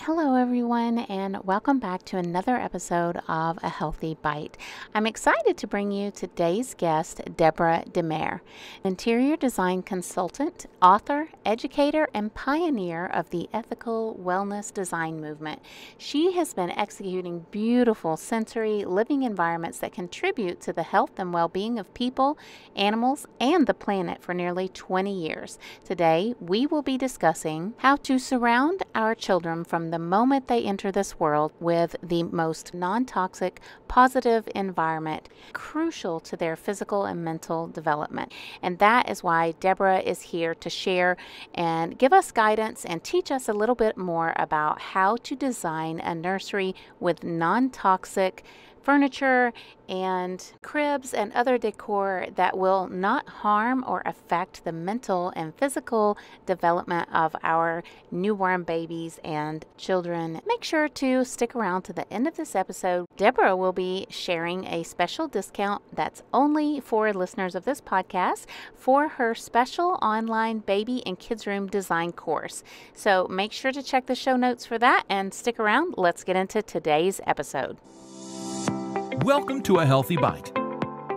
Hello, everyone, and welcome back to another episode of A Healthy Bite. I'm excited to bring you today's guest, Deborah Dimare, interior design consultant, author, educator, and pioneer of the ethical wellness design movement. She has been executing beautiful sensory living environments that contribute to the health and well-being of people, animals, and the planet for nearly 20 years. Today, we will be discussing how to surround our children from the moment they enter this world with the most non-toxic, positive environment, crucial to their physical and mental development. And that is why Deborah is here to share and give us guidance and teach us a little bit more about how to design a nursery with non-toxic furniture and cribs and other decor that will not harm or affect the mental and physical development of our newborn babies and children. Make sure to stick around to the end of this episode. Deborah will be sharing a special discount that's only for listeners of this podcast for her special online baby and kids room design course. So make sure to check the show notes for that and stick around. Let's get into today's episode. Welcome to A Healthy Bite.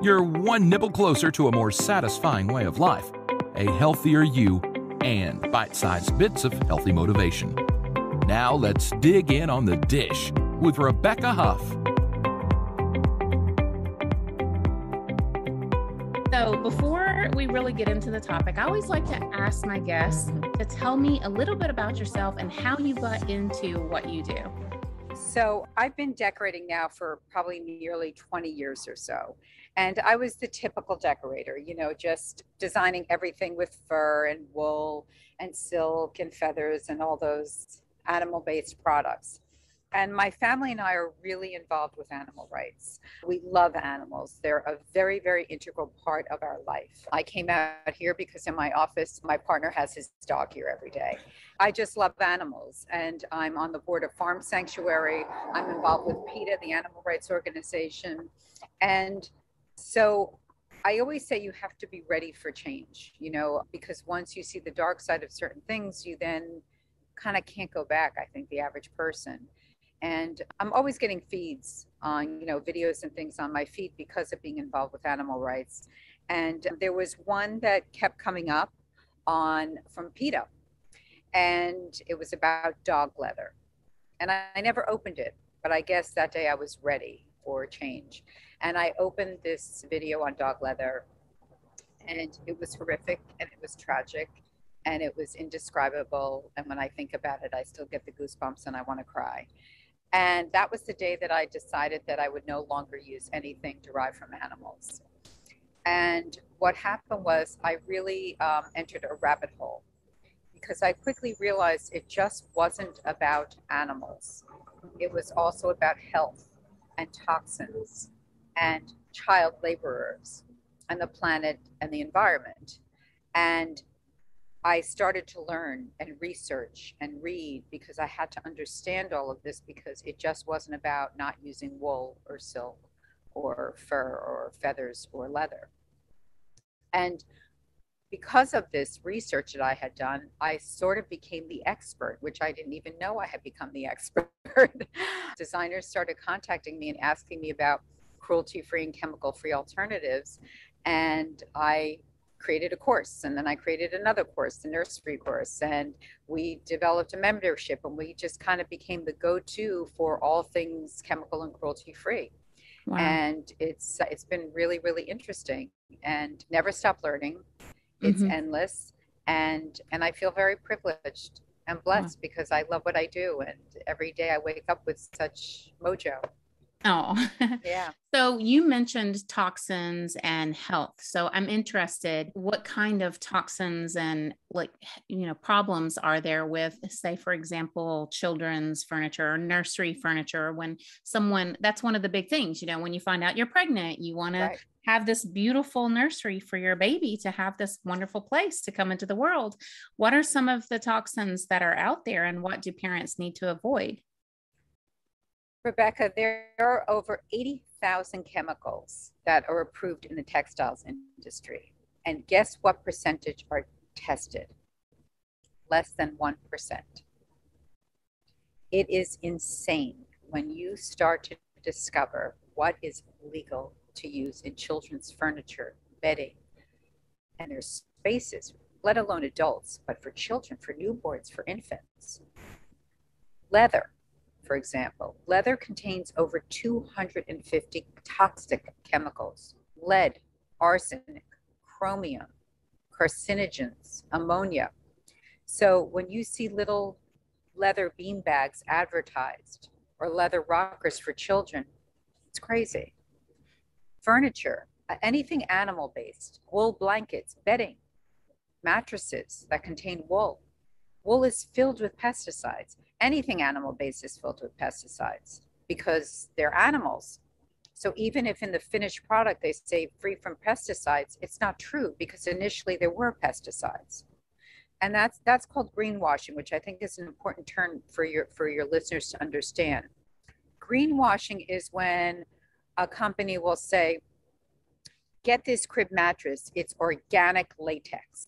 You're one nibble closer to a more satisfying way of life, a healthier you, and bite-sized bits of healthy motivation. Now let's dig in on the dish with Rebecca Huff. So before we really get into the topic, I always like to ask my guests to tell me a little bit about yourself and how you got into what you do. So I've been decorating now for probably nearly 20 years or so. And I was the typical decorator, just designing everything with fur and wool and silk and feathers and all those animal-based products. And my family and I are really involved with animal rights. We love animals. They're a very, very integral part of our life. I came out here because in my office, my partner has his dog here every day. I just love animals, and I'm on the board of Farm Sanctuary. I'm involved with PETA, the animal rights organization. And so I always say you have to be ready for change, because once you see the dark side of certain things, you then kind of can't go back, I think, the average person. And I'm always getting feeds on, videos and things on my feed because of being involved with animal rights. And there was one that kept coming up from PETA, and it was about dog leather. And I never opened it, but I guess that day I was ready for change. And I opened this video on dog leather, and it was horrific, and it was tragic, and it was indescribable. And when I think about it, I still get the goosebumps and I want to cry. And that was the day that I decided that I would no longer use anything derived from animals. And what happened was I really entered a rabbit hole, because I quickly realized it just wasn't about animals. It was also about health and toxins and child laborers and the planet and the environment. And I started to learn and research and read because I had to understand all of this, because it just wasn't about not using wool or silk or fur or feathers or leather. And because of this research that I had done, I sort of became the expert, which I didn't even know I had become the expert. Designers started contacting me and asking me about cruelty-free and chemical-free alternatives. And I created a course, and then I created another course, the nursery course, and we developed a membership, and we just kind of became the go-to for all things chemical and cruelty-free. Wow. And it's been really, really interesting, and never stop learning. It's endless, and I feel very privileged and blessed because I love what I do, and every day I wake up with such mojo. Oh, yeah. So you mentioned toxins and health. So I'm interested, what kind of toxins and problems are there with, say, for example, children's furniture or nursery furniture? When that's one of the big things, when you find out you're pregnant, you want to have this beautiful nursery for your baby to have this wonderful place to come into the world. What are some of the toxins that are out there, and what do parents need to avoid? Rebecca, there are over 80,000 chemicals that are approved in the textiles industry. And guess what percentage are tested? Less than 1%. It is insane when you start to discover what is legal to use in children's furniture, bedding, and their spaces, let alone adults, but for children, for newborns, for infants. Leather, for example, leather contains over 250 toxic chemicals: lead, arsenic, chromium, carcinogens, ammonia. So when you see little leather bean bags advertised or leather rockers for children, it's crazy. Furniture, anything animal based, wool blankets, bedding, mattresses that contain wool. Wool is filled with pesticides. Anything animal based is filled with pesticides because they're animals. So even if in the finished product they say free from pesticides, it's not true because initially there were pesticides. And that's called greenwashing, which I think is an important term for your listeners to understand. Greenwashing is when a company will say, get this crib mattress, it's organic latex.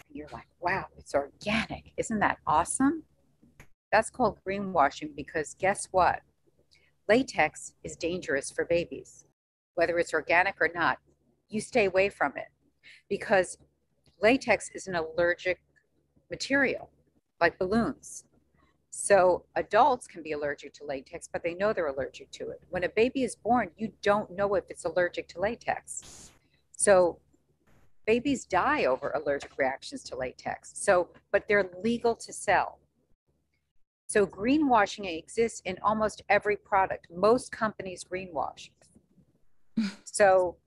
You're like, wow, it's organic. Isn't that awesome? That's called greenwashing because guess what? Latex is dangerous for babies, whether it's organic or not. You stay away from it because latex is an allergic material, like balloons. So adults can be allergic to latex, but they know they're allergic to it. When a baby is born, you don't know if it's allergic to latex. So babies die over allergic reactions to latex. So, but they're legal to sell. So greenwashing exists in almost every product. Most companies greenwash. So,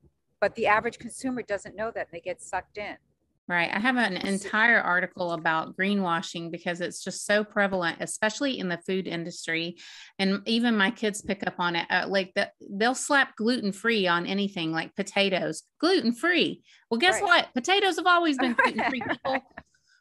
but the average consumer doesn't know that and they get sucked in. Right. I have an entire article about greenwashing because it's just so prevalent, especially in the food industry. And even my kids pick up on it. They'll slap gluten-free on anything like potatoes, gluten-free. Well, guess what? Potatoes have always been gluten-free, people.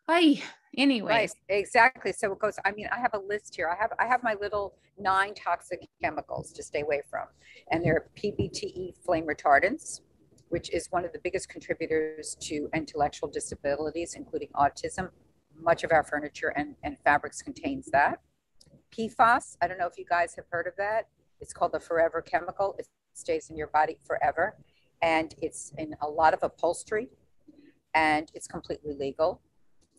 Hey, anyways. Right, exactly. So it goes, I mean, I have a list here. I have my little 9 toxic chemicals to stay away from. And they're PBTE flame retardants, which is one of the biggest contributors to intellectual disabilities, including autism. Much of our furniture and fabrics contains that. PFAS, I don't know if you guys have heard of that. It's called the forever chemical. It stays in your body forever. And it's in a lot of upholstery and it's completely legal.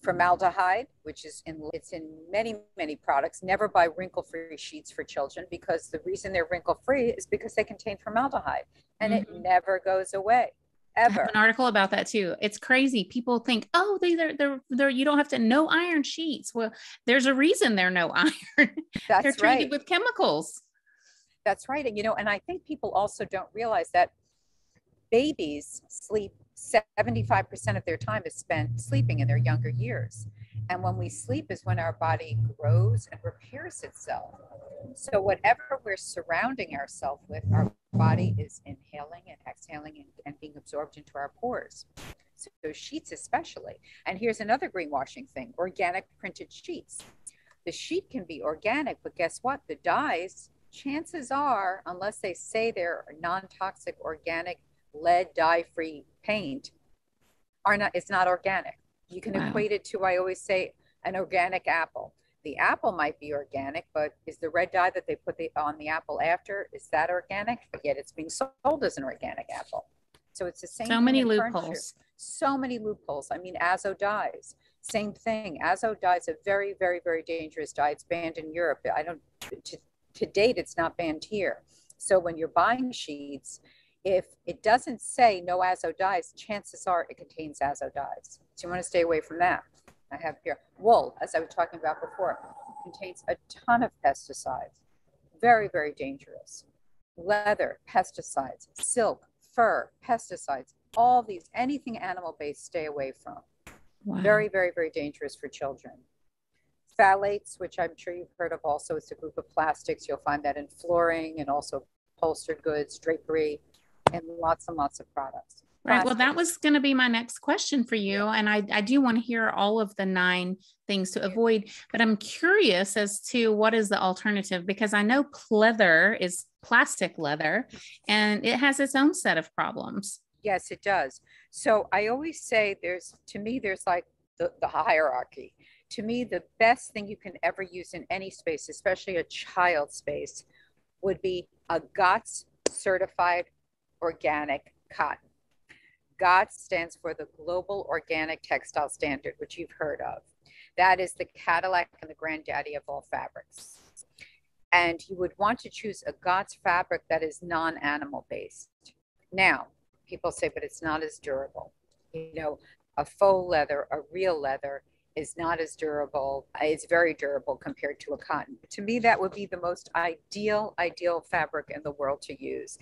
Formaldehyde, which is it's in many products. Never buy wrinkle-free sheets for children because the reason they're wrinkle-free is because they contain formaldehyde and it never goes away, ever. I have an article about that too. It's crazy. People think, oh, they're you don't have to no iron sheets. Well, there's a reason they're no iron. They're treated with chemicals. That's right. And and I think people also don't realize that babies sleep 75% of their time is spent sleeping in their younger years. And when we sleep is when our body grows and repairs itself. So whatever we're surrounding ourselves with, our body is inhaling and exhaling and being absorbed into our pores. So sheets especially. And here's another greenwashing thing, organic printed sheets. The sheet can be organic, but guess what? The dyes, chances are, unless they say they're non-toxic, organic, lead dye-free paint, it's not organic. You can equate it to, I always say, an organic apple. The apple might be organic, but is the red dye that they put on the apple after, is that organic? But yet it's being sold as an organic apple. So it's the same. So many loopholes. So many loopholes. I mean, azo dyes, same thing. Azo dye is a very, very, very dangerous dye. It's banned in Europe. To date, it's not banned here. So when you're buying sheets, if it doesn't say no azo dyes, chances are it contains azo dyes. So you want to stay away from that. I have here wool, as I was talking about before, contains a ton of pesticides. Very, very dangerous. Leather, pesticides. Silk, fur, pesticides. All these, anything animal-based, stay away from. Wow. Very, very, very dangerous for children. Phthalates, which I'm sure you've heard of also, it's a group of plastics. You'll find that in flooring and also upholstered goods, drapery, and lots and lots of products. Right. Well, that was going to be my next question for you. And I do want to hear all of the 9 things to avoid, but I'm curious as to what is the alternative, because I know pleather is plastic leather and it has its own set of problems. Yes, it does. So I always say there's like the hierarchy. To me, the best thing you can ever use in any space, especially a child space, would be a GOTS certified organic cotton. GOTS stands for the Global Organic Textile Standard, which you've heard of. That is the Cadillac and the granddaddy of all fabrics. And you would want to choose a GOTS fabric that is non-animal based. Now, people say, but it's not as durable. You know, a faux leather, a real leather is not as durable. It's very durable compared to a cotton. To me, that would be the most ideal fabric in the world to use,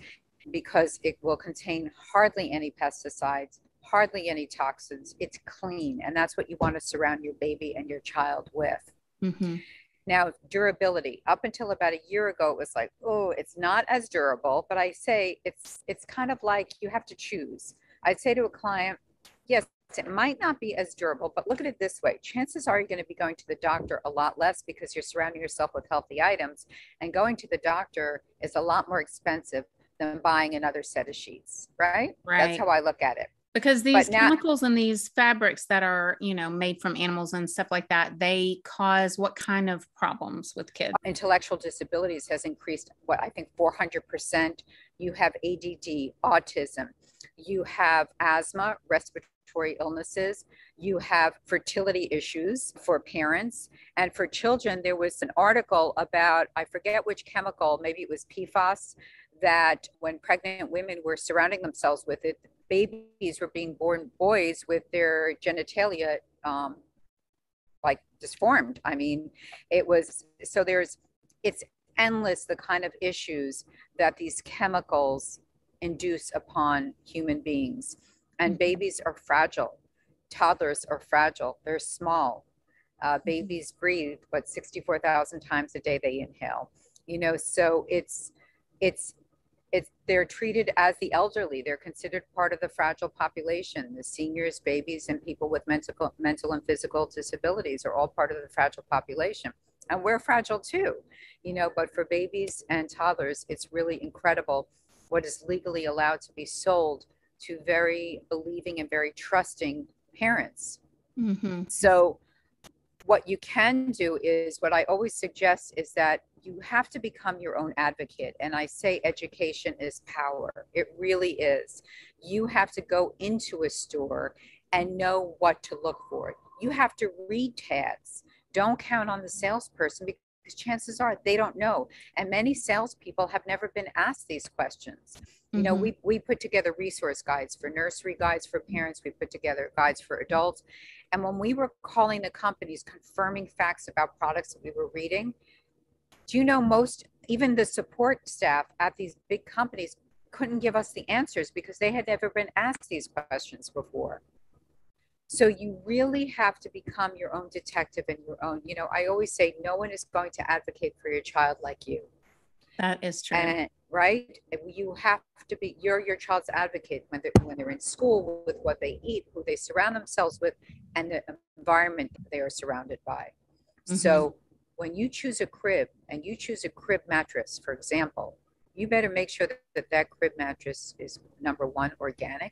because it will contain hardly any pesticides, hardly any toxins. It's clean, and that's what you want to surround your baby and your child with. Mm-hmm. Now, durability. Up until about a year ago, it was like, oh, it's not as durable. But I say it's kind of like you have to choose. I'd say to a client, yes, it might not be as durable, but look at it this way. Chances are you're going to be going to the doctor a lot less because you're surrounding yourself with healthy items. And going to the doctor is a lot more expensive than buying another set of sheets, right? That's how I look at it. Because these chemicals and these fabrics that are, you know, made from animals and stuff like that, they cause what kind of problems with kids? Intellectual disabilities has increased, what I think 400%. You have ADD, autism, you have asthma, respiratory illnesses, you have fertility issues for parents. And for children, there was an article about, I forget which chemical, maybe it was PFAS, that when pregnant women were surrounding themselves with it, babies were being born boys with their genitalia like disformed. I mean, it was, so it's endless the kind of issues that these chemicals induce upon human beings. And babies are fragile. Toddlers are fragile. They're small. Babies breathe, but 64,000 times a day they inhale. You know, so they're treated as the elderly. They're considered part of the fragile population. The seniors, babies, and people with mental and physical disabilities are all part of the fragile population. And we're fragile too, you know, but for babies and toddlers, it's really incredible what is legally allowed to be sold to very believing and very trusting parents. Mm-hmm. So what you can do is, what I always suggest is that you have to become your own advocate. And I say education is power. It really is. You have to go into a store and know what to look for. You have to read tags. Don't count on the salesperson, because chances are they don't know. And many salespeople have never been asked these questions. You know, we put together resource guides for nursery, guides for parents. We put together guides for adults. And when we were calling the companies, confirming facts about products that we were reading, do you know, even the support staff at these big companies couldn't give us the answers because they had never been asked these questions before. So you really have to become your own detective and your own, you know, I always say no one is going to advocate for your child like you. That is true. And, right? You have to be, you're your child's advocate when they're in school, with what they eat, who they surround themselves with, and the environment they are surrounded by. So when you choose a crib and you choose a crib mattress, for example, you better make sure that crib mattress is, number one, organic,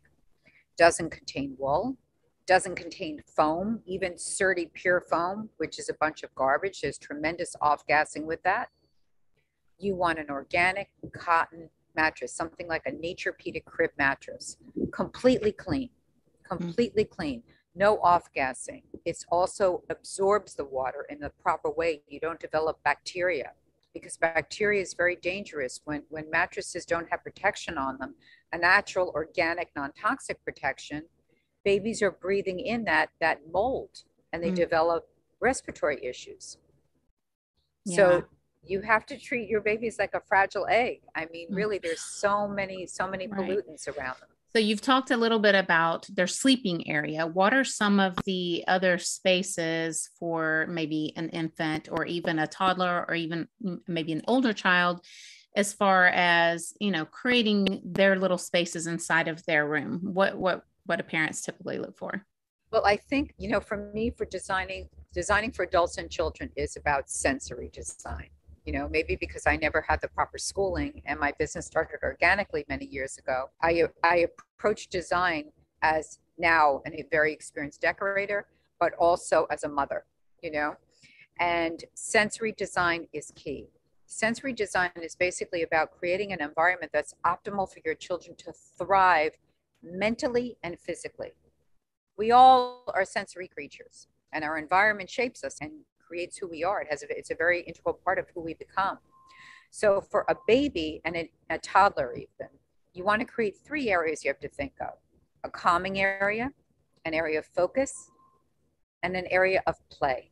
doesn't contain wool, doesn't contain foam, even Surdy pure foam, which is a bunch of garbage. There's tremendous off-gassing with that. You want an organic cotton mattress, something like a Nature-Pedic crib mattress, completely clean, no off-gassing. It also absorbs the water in the proper way. You don't develop bacteria, because bacteria is very dangerous when mattresses don't have protection on them, a natural, organic, non-toxic protection. Babies are breathing in that mold, and they develop respiratory issues. Yeah. So you have to treat your babies like a fragile egg. I mean, really, there's so many pollutants around them. So you've talked a little bit about their sleeping area. What are some of the other spaces for maybe an infant or even a toddler or even maybe an older child, as far as, you know, creating their little spaces inside of their room? What do parents typically look for? Well, I think, you know, for me, for designing for adults and children is about sensory design. You know, maybe because I never had the proper schooling and my business started organically many years ago, I approach design as now a very experienced decorator, but also as a mother. you know, and sensory design is key. Sensory design is basically about creating an environment that's optimal for your children to thrive mentally and physically. We all are sensory creatures, and our environment shapes us and creates who we are. It's a very integral part of who we become. So for a baby and a toddler even, you want to create three areas you have to think of: a calming area, an area of focus, and an area of play.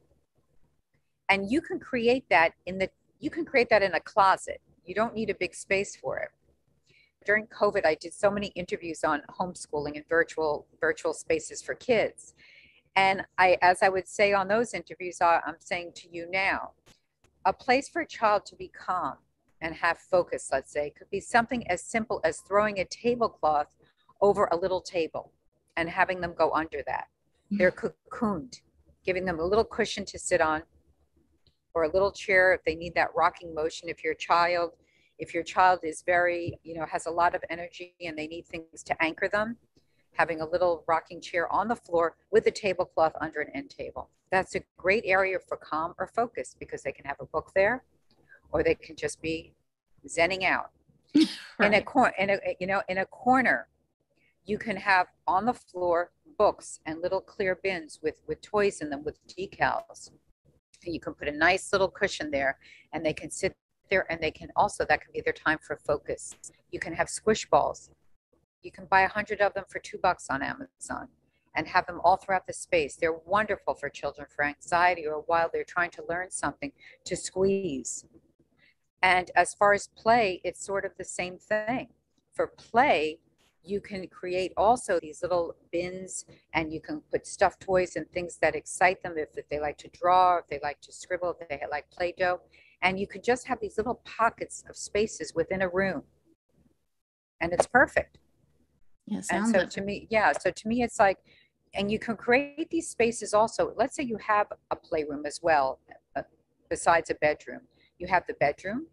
And you can create that in a closet. You don't need a big space for it. During COVID, I did so many interviews on homeschooling and virtual spaces for kids. And as I would say on those interviews, I'm saying to you now, a place for a child to be calm and have focus, let's say, could be something as simple as throwing a tablecloth over a little table and having them go under that. They're cocooned, giving them a little cushion to sit on, or a little chair if they need that rocking motion. If your child is very, has a lot of energy and they need things to anchor them, having a little rocking chair on the floor with a tablecloth under an end table. That's a great area for calm or focus, because they can have a book there, or they can just be zenning out. Right. In a corner, you can have on the floor books and little clear bins with toys in them with decals. You can put a nice little cushion there, and they can sit there, and they can also, that can be their time for focus. You can have squish balls. You can buy 100 of them for $2 on Amazon and have them all throughout the space. They're wonderful for children for anxiety or while they're trying to learn something, to squeeze. And as far as play, it's sort of the same thing. For play, you can create also these little bins, and you can put stuffed toys and things that excite them, if they like to draw, if they like to scribble, if they like Play-Doh. And you could just have these little pockets of spaces within a room. And it's perfect. Yeah, and so to me, it's like, and you can create these spaces also. Let's say you have a playroom as well, besides a bedroom. You have the bedroom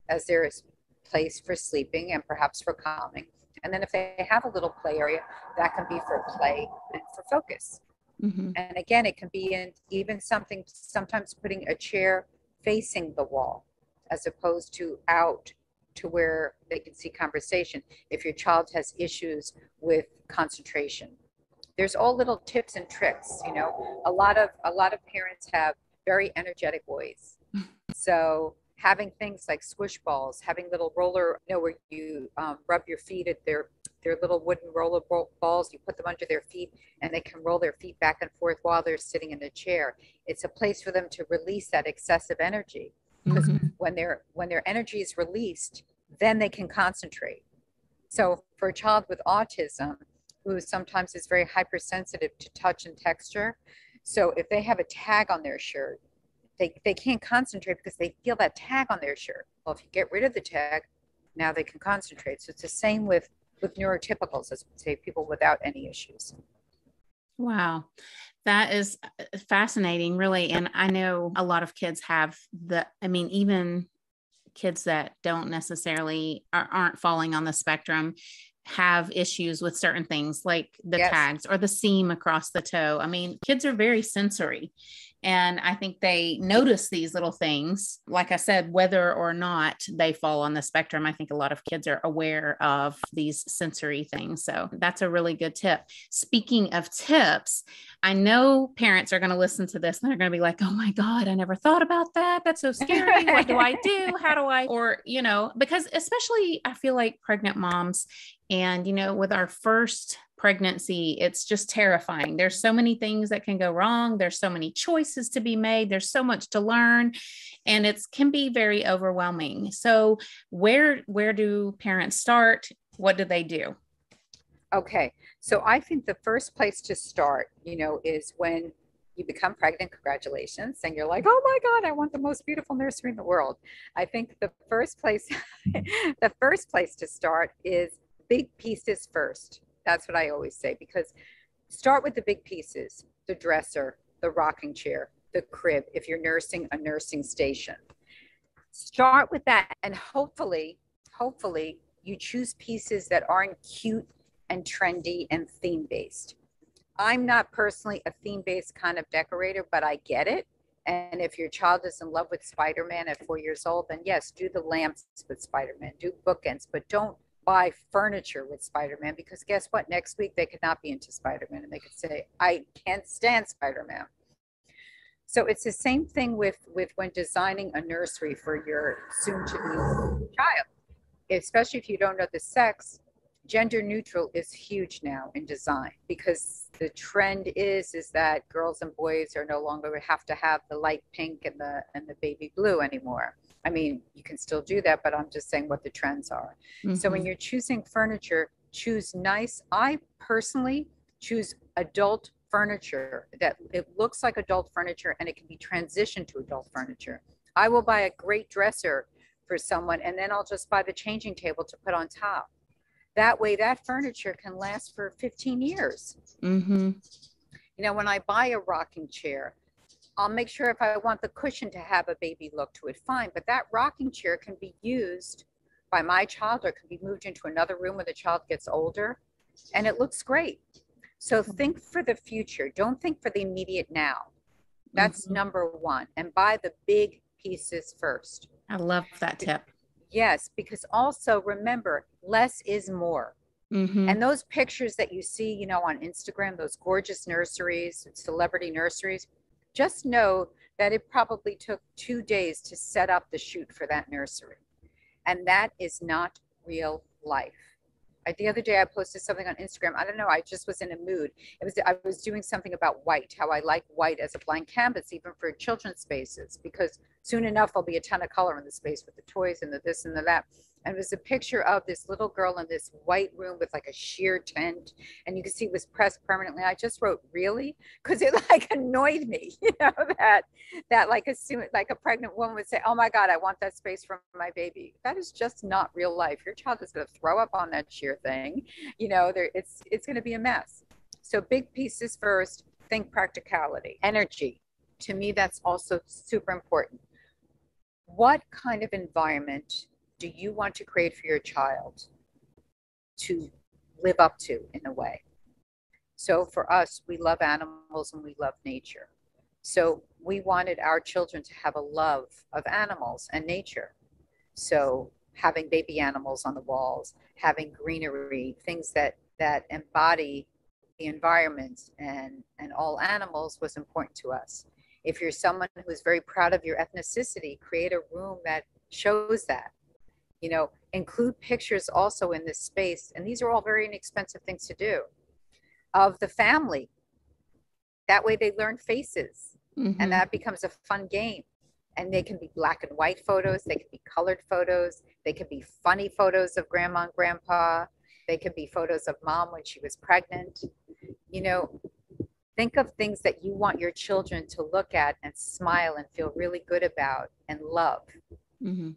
as there is place for sleeping and perhaps for calming. And then if they have a little play area, that can be for play and for focus. Mm-hmm. And again, it can be in even sometimes putting a chair facing the wall as opposed to out to where they can see conversation. If your child has issues with concentration, there's all little tips and tricks. A lot of parents have very energetic boys. So having things like squish balls, having little roller, where you rub your feet at their little wooden roller balls, you put them under their feet and they can roll their feet back and forth while they're sitting in a chair. It's a place for them to release that excessive energy, because when their energy is released, then they can concentrate. So for a child with autism, who sometimes is very hypersensitive to touch and texture, so if they have a tag on their shirt, they can't concentrate because they feel that tag on their shirt. Well, if you get rid of the tag, now they can concentrate. So it's the same with neurotypicals, as we say, people without any issues. Wow. That is fascinating, really. And I know a lot of kids have even kids that don't necessarily aren't falling on the spectrum have issues with certain things like the tags or the seam across the toe. I mean, kids are very sensory. And I think they notice these little things, like I said, whether or not they fall on the spectrum. I think a lot of kids are aware of these sensory things. So that's a really good tip. Speaking of tips, I know parents are going to listen to this and they're going to be like, oh my God, I never thought about that. That's so scary. What do I do? How do I, because especially I feel like pregnant moms and, with our first pregnancy, it's just terrifying. There's so many things that can go wrong. There's so many choices to be made. There's so much to learn, and it can be very overwhelming. So where do parents start? What do they do? Okay. So I think the first place to start, is when you become pregnant. Congratulations. And you're like, oh my God, I want the most beautiful nursery in the world. I think the first place to start is big pieces first. That's what I always say, because start with the big pieces: the dresser, the rocking chair, the crib, if you're nursing, a nursing station. Start with that, and hopefully you choose pieces that aren't cute and trendy and theme-based. I'm not personally a theme-based kind of decorator, but I get it. And if your child is in love with Spider-Man at 4 years old, then yes, do the lamps with Spider-Man, do bookends, but don't buy furniture with Spider-Man, because guess what? Next week they could not be into Spider-Man and they could say, I can't stand Spider-Man. So it's the same thing with when designing a nursery for your soon-to-be child, especially if you don't know the sex. Gender neutral is huge now in design, because the trend is that girls and boys are no longer have to have the light pink and the baby blue anymore. I mean, you can still do that, but I'm just saying what the trends are. So when you're choosing furniture, choose nice. I personally choose adult furniture that it looks like adult furniture and it can be transitioned to adult furniture. I will buy a great dresser for someone, and then I'll just buy the changing table to put on top. That way, that furniture can last for 15 years. You know, when I buy a rocking chair, I'll make sure if I want the cushion to have a baby look to it, fine. But that rocking chair can be used by my child, or can be moved into another room when the child gets older, and it looks great. So think for the future. Don't think for the immediate now. That's number one. And buy the big pieces first. I love that tip. Yes, because also remember, less is more. And those pictures that you see, you know, on Instagram, those gorgeous nurseries, celebrity nurseries, just know that it probably took 2 days to set up the shoot for that nursery. And that is not real life. The other day I posted something on Instagram. I don't know, I just was in a mood. I was doing something about white, how I like white as a blank canvas, even for children's spaces, because soon enough there'll be a ton of color in the space with the toys and the this and the that. And it was a picture of this little girl in this white room with like a sheer tent, and you can see it was pressed permanently. I just wrote, really? Because it like annoyed me, you know, that like a pregnant woman would say, oh my God, I want that space for my baby. That is just not real life. Your child is going to throw up on that sheer thing. You know, it's going to be a mess. So big pieces first, think practicality. Energy, to me, that's also super important. What kind of environment do you want to create for your child to live up to in a way? So for us, we love animals and we love nature. So we wanted our children to have a love of animals and nature. So having baby animals on the walls, having greenery, things that embody the environment and all animals was important to us. If you're someone who's very proud of your ethnicity, create a room that shows that. You know, include pictures also in this space. And these are all very inexpensive things to do, of the family. That way they learn faces, and that becomes a fun game. And they can be black and white photos. They can be colored photos. They can be funny photos of grandma and grandpa. They can be photos of mom when she was pregnant. You know, think of things that you want your children to look at and smile and feel really good about and love.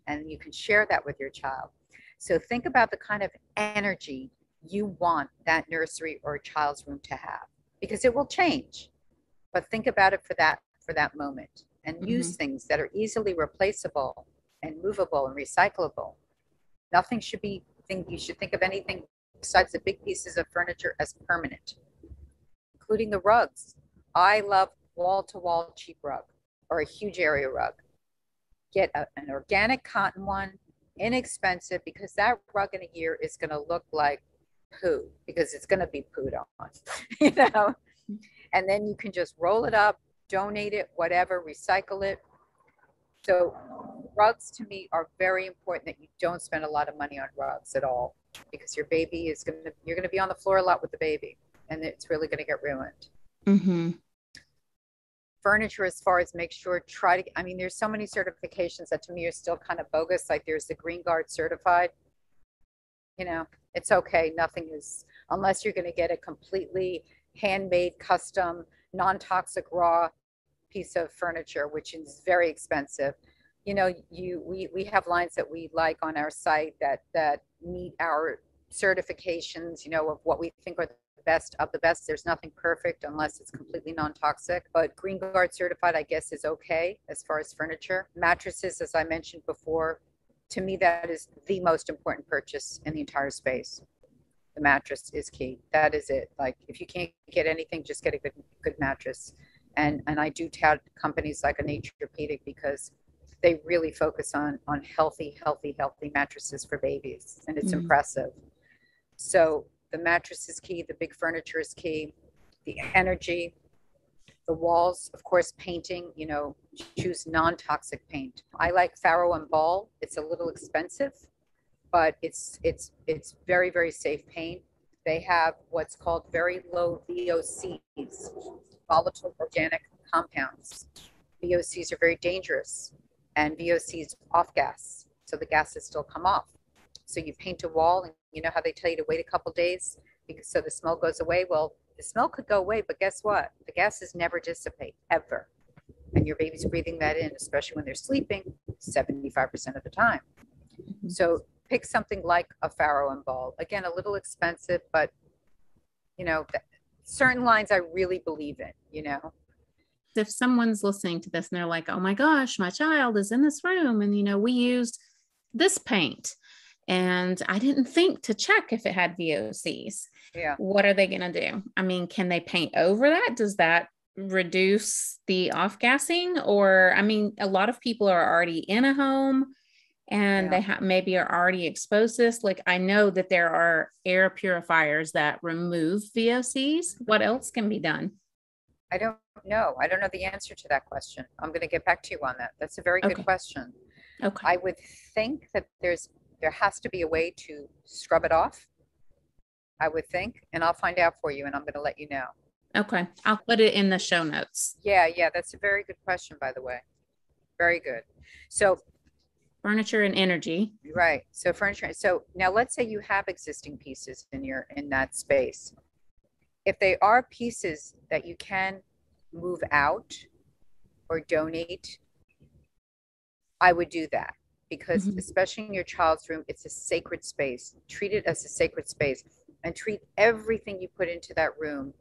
And you can share that with your child. So think about the kind of energy you want that nursery or child's room to have, because it will change. But think about it for that moment, and use things that are easily replaceable and movable and recyclable. Nothing should be you should think of anything besides the big pieces of furniture as permanent, including the rugs. I love wall-to-wall cheap rug or a huge area rug. Get an organic cotton one, inexpensive, because that rug in a year is going to look like poo, because it's going to be pooed on, you know. And then you can just roll it up, donate it, whatever, recycle it. So rugs to me are very important, that you don't spend a lot of money on rugs at all, because your baby is you're going to be on the floor a lot with the baby, and it's really going to get ruined. Furniture, as far as make sure, I mean, there's so many certifications that to me are still kind of bogus. Like there's the Green Guard certified, you know, it's okay. Nothing is, unless you're going to get a completely handmade, custom, non-toxic raw piece of furniture, which is very expensive. You know, we have lines that we like on our site that meet our certifications, you know, of what we think are the best of the best. There's nothing perfect unless it's completely non-toxic, but Green Guard certified, I guess, is okay as far as furniture. Mattresses, as I mentioned before, to me, that is the most important purchase in the entire space. The mattress is key. That is it. Like if you can't get anything, just get a good mattress. And I do tout companies like a Naturopedic because they really focus on healthy mattresses for babies, and it's impressive. So the mattress is key, the big furniture is key, the energy, the walls, of course, painting, choose non-toxic paint. I like Faro and Ball. It's a little expensive, but it's very, very safe paint. They have what's called very low VOCs, volatile organic compounds. VOCs are very dangerous, and VOCs off gas, so the gases still come off. So you paint a wall, and you know how they tell you to wait a couple days so the smell goes away? Well, the smell could go away, but guess what? The gases never dissipate, ever. And your baby's breathing that in, especially when they're sleeping, 75% of the time. So pick something like a Faro and Ball. Again, a little expensive, but certain lines I really believe in. If someone's listening to this and they're like, oh my gosh, my child is in this room and, we used this paint and I didn't think to check if it had VOCs. Yeah. What are they going to do? I mean, can they paint over that? Does that reduce the off-gassing? Or, I mean, a lot of people are already in a home and they maybe are already exposed to this. Like, I know that there are air purifiers that remove VOCs. What else can be done? I don't know. I don't know the answer to that question. I'm going to get back to you on that. That's a very good question. Okay. I would think that there has to be a way to scrub it off. I would think, and I'll find out for you, and I'm going to let you know. Okay. I'll put it in the show notes. Yeah. That's a very good question, by the way. Very good. So furniture and energy. Right. So furniture. So now let's say you have existing pieces in that space. If they are pieces that you can move out or donate, I would do that, because especially in your child's room, it's a sacred space. Treat it as a sacred space, and treat everything you put into that room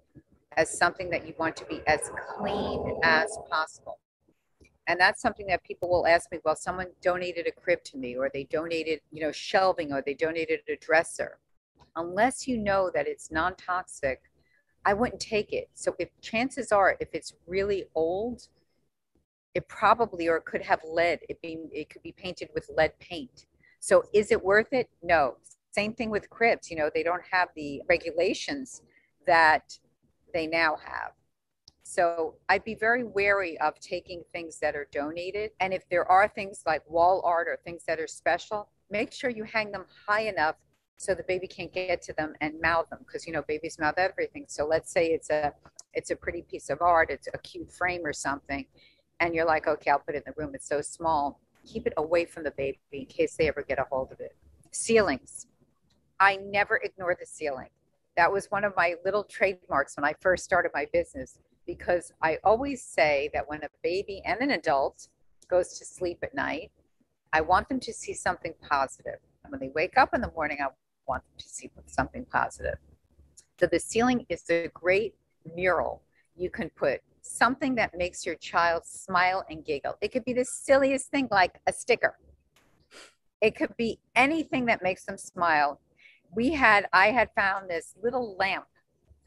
as something that you want to be as clean as possible. And that's something that people will ask me, well, someone donated a crib to me, or they donated, shelving, or they donated a dresser. Unless you know that it's non-toxic, I wouldn't take it. So if chances are, if it's really old, it probably, or it could have lead. It could be painted with lead paint. So is it worth it? No. Same thing with cribs. They don't have the regulations that they now have. So I'd be very wary of taking things that are donated. And if there are things like wall art or things that are special, make sure you hang them high enough so the baby can't get to them and mouth them, because babies mouth everything. So let's say it's a pretty piece of art, it's a cute frame or something, and you're like, okay, I'll put it in the room, it's so small. Keep it away from the baby in case they ever get a hold of it. Ceilings. I never ignore the ceiling. That was one of my little trademarks when I first started my business, because I always say that when a baby and an adult goes to sleep at night, I want them to see something positive. And when they wake up in the morning, I want them to see something positive. So the ceiling is a great mural. You can put something that makes your child smile and giggle. It could be the silliest thing, like a sticker. It could be anything that makes them smile. I had found this little lamp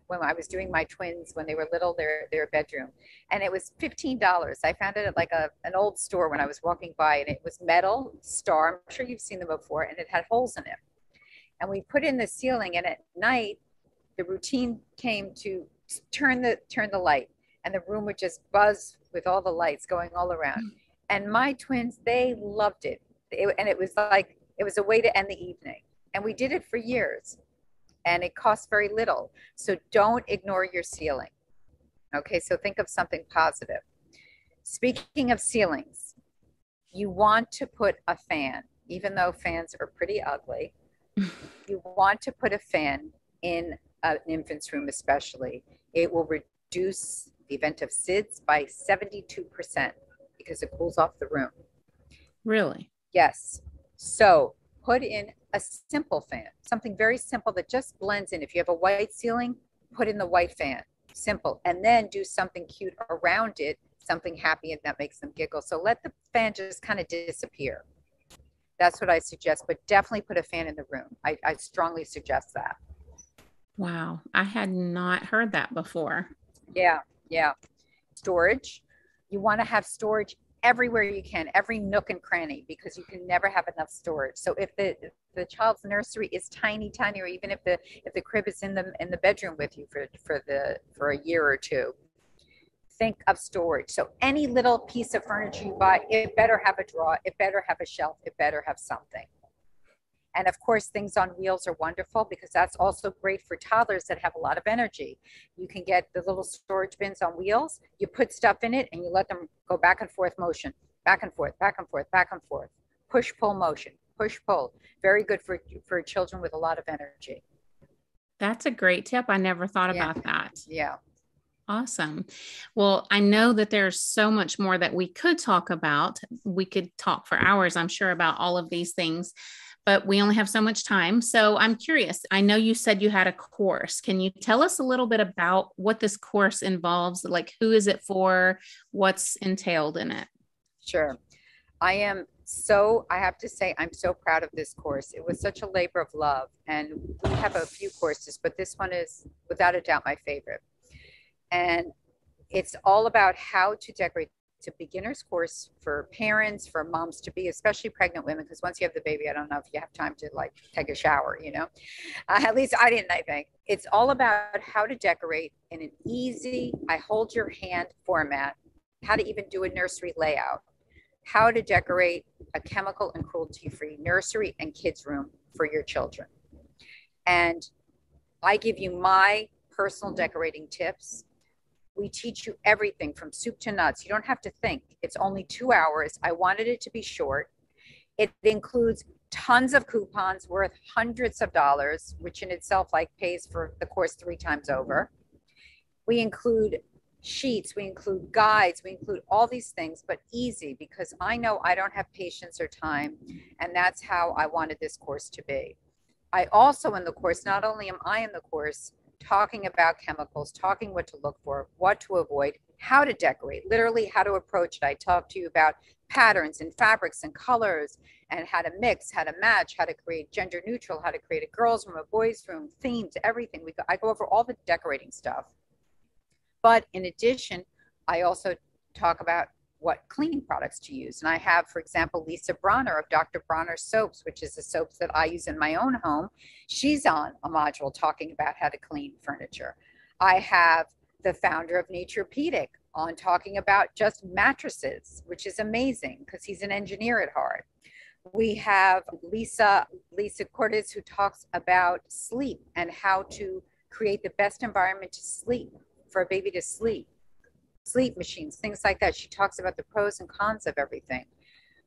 when I was doing my twins, when they were little, their bedroom, and it was $15. I found it at like an old store when I was walking by, and it was metal star. I'm sure you've seen them before, and it had holes in it. And we put in the ceiling, and at night, the routine came to turn the light, and the room would just buzz with all the lights going all around. And my twins, they loved it. And it was a way to end the evening. And we did it for years. And it costs very little. So don't ignore your ceiling. Okay, so think of something positive. Speaking of ceilings, you want to put a fan, even though fans are pretty ugly. You want to put a fan in an infant's room especially. It will reduce the event of SIDS by 72% because it cools off the room. Really? Yes. So put in a simple fan, something very simple that just blends in. If you have a white ceiling, put in the white fan, simple, and then do something cute around it, something happy and that makes them giggle. So let the fan just kind of disappear. That's what I suggest, but definitely put a fan in the room. I strongly suggest that. Wow. I had not heard that before. Yeah. storage. You want to have storage everywhere you can, every nook and cranny, because you can never have enough storage. So if the child's nursery is tiny, or even if the crib is in the bedroom with you for a year or two, think of storage. So any little piece of furniture you buy, it better have a drawer, it better have a shelf, it better have something. And of course, things on wheels are wonderful because that's also great for toddlers that have a lot of energy. You can get the little storage bins on wheels, you put stuff in it and you let them go back and forth motion, back and forth, back and forth, back and forth, push, pull motion, push, pull. Very good for children with a lot of energy. That's a great tip. I never thought about that. Yeah. Awesome. Well, I know that there's so much more that we could talk about. We could talk for hours, I'm sure, about all of these things, but we only have so much time. So I'm curious. I know you said you had a course. Can you tell us a little bit about what this course involves? Like, who is it for? What's entailed in it? Sure. I have to say, I'm so proud of this course. It was such a labor of love. And we have a few courses, but this one is without a doubt my favorite. And it's all about how to decorate. It's a beginner's course for parents, for moms to be, especially pregnant women, because once you have the baby, I don't know if you have time to like take a shower, at least I didn't, I think. It's all about how to decorate in an easy, I hold your hand format, how to even do a nursery layout, how to decorate a chemical and cruelty-free nursery and kids room for your children. And I give you my personal decorating tips. We teach you everything from soup to nuts. You don't have to think. It's only 2 hours. I wanted it to be short. It includes tons of coupons worth hundreds of dollars, which in itself pays for the course 3 times over. We include sheets, we include guides, we include all these things, but easy, because I know I don't have patience or time, and that's how I wanted this course to be. I also, in the course, not only am I in the course talking about chemicals, talking what to look for, what to avoid, how to decorate, literally how to approach it. I talk to you about patterns and fabrics and colors and how to mix, how to match, how to create gender neutral, how to create a girls' room, a boys' room, themes, everything. I go over all the decorating stuff. But in addition, I also talk about what cleaning products to use. And I have, for example, Lisa Bronner of Dr. Bronner Soaps, which is the soaps that I use in my own home. She's on a module talking about how to clean furniture. I have the founder of Naturepedic on talking about just mattresses, which is amazing because he's an engineer at heart. We have Lisa Cortez, who talks about sleep and how to create the best environment to sleep, for a baby to sleep machines, things like that. She talks about the pros and cons of everything.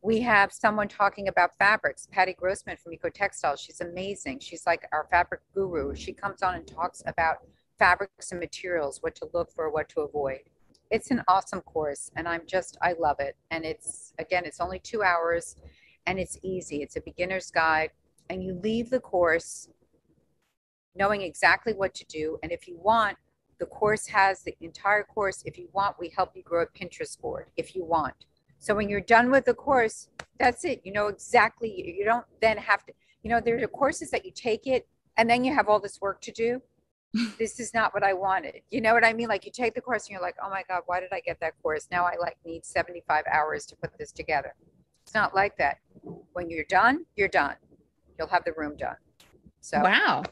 We have someone talking about fabrics, Patty Grossman from Eco Textiles. She's amazing. She's like our fabric guru. She comes on and talks about fabrics and materials, what to look for, what to avoid. It's an awesome course, and I love it. And it's only 2 hours, and it's easy. It's a beginner's guide, and you leave the course knowing exactly what to do. And if you want, the course has the entire course. If you want, we help you grow a Pinterest board if you want. So when you're done with the course, that's it. You know exactly. You don't then have to, there are courses that you take it and then you have all this work to do. This is not what I wanted. You know what I mean? Like, you take the course and you're like, oh my God, why did I get that course? Now I need 75 hours to put this together. It's not like that. When you're done, you're done. You'll have the room done. So wow.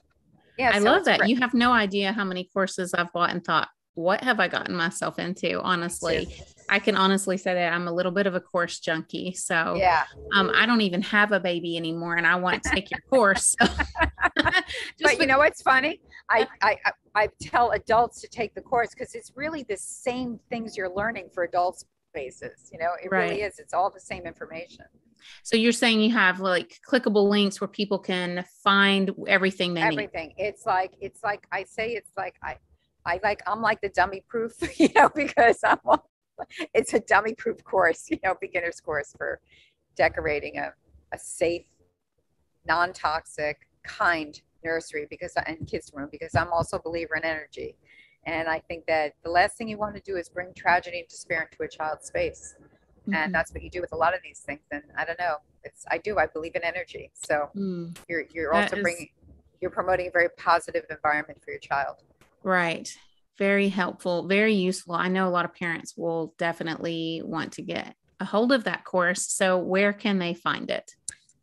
Yeah, I love that. You have no idea how many courses I've bought and thought, what have I gotten myself into? Honestly, I can honestly say that I'm a little bit of a course junkie. So yeah, I don't even have a baby anymore, and I want to take your course. So. But you know what's funny? I tell adults to take the course because it's really the same things you're learning for adult spaces. It really is. It's all the same information. So you're saying you have like clickable links where people can find everything they need. Everything. It's like I say, it's like I'm like the dummy proof, because it's a dummy proof course, beginner's course for decorating a safe, non-toxic, kind nursery and kids room, because I'm also a believer in energy. And I think that the last thing you want to do is bring tragedy and despair into a child's space. And that's what you do with a lot of these things. And I don't know, I believe in energy. So you're also you're promoting a very positive environment for your child. Right. Very helpful, very useful. I know a lot of parents will definitely want to get a hold of that course. So where can they find it?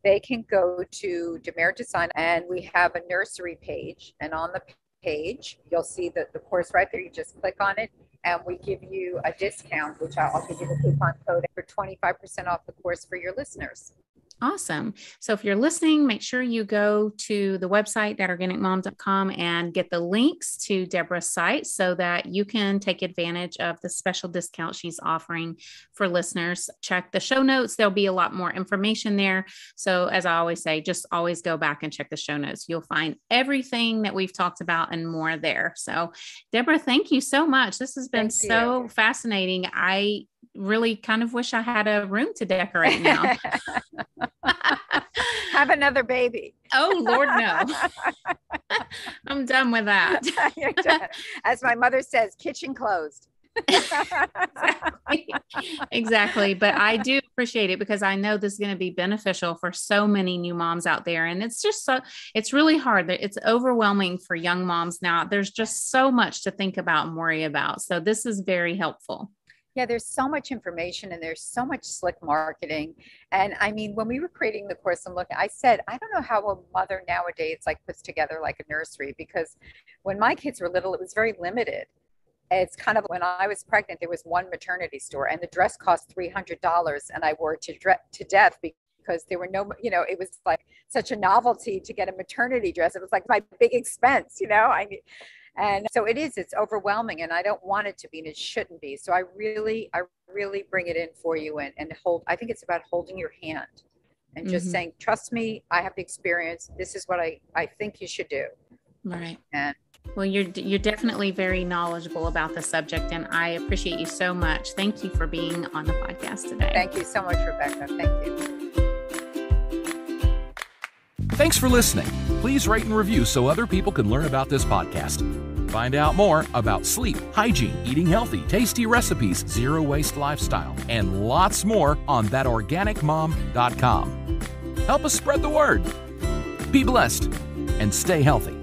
They can go to Dimare Design, and we have a nursery page. And on the page, you'll see the course right there. You just click on it, and we give you a discount, which I'll give you the coupon code for 25% off the course for your listeners. Awesome. So if you're listening, make sure you go to the website, thatorganicmom.com, and get the links to Deborah's site so that you can take advantage of the special discount she's offering for listeners. Check the show notes. There'll be a lot more information there. So as I always say, just always go back and check the show notes. You'll find everything that we've talked about and more there. So Deborah, thank you so much. This has been so fascinating. I really kind of wish I had a room to decorate now. Have another baby. Oh, Lord, no. I'm done with that. You're done. As my mother says, kitchen closed. Exactly. But I do appreciate it because I know this is going to be beneficial for so many new moms out there. And it's just it's really hard. It's overwhelming for young moms now. There's just so much to think about and worry about. So this is very helpful. Yeah, there's so much information and there's so much slick marketing. And I mean, when we were creating the course, I said, I don't know how a mother nowadays puts together like a nursery, because when my kids were little, it was very limited. It's kind of when I was pregnant, there was one maternity store and the dress cost $300 and I wore it to death because there were no, it was like such a novelty to get a maternity dress. It was like my big expense, And so it's overwhelming, and I don't want it to be, and it shouldn't be. So I really bring it in for you and I think it's about holding your hand and just saying, trust me, I have the experience. This is what I think you should do. Right. And well, you're definitely very knowledgeable about the subject, and I appreciate you so much. Thank you for being on the podcast today. Thank you so much, Rebecca. Thank you. Thanks for listening. Please rate and review so other people can learn about this podcast. Find out more about sleep, hygiene, eating healthy, tasty recipes, zero waste lifestyle, and lots more on thatorganicmom.com. Help us spread the word. Be blessed and stay healthy.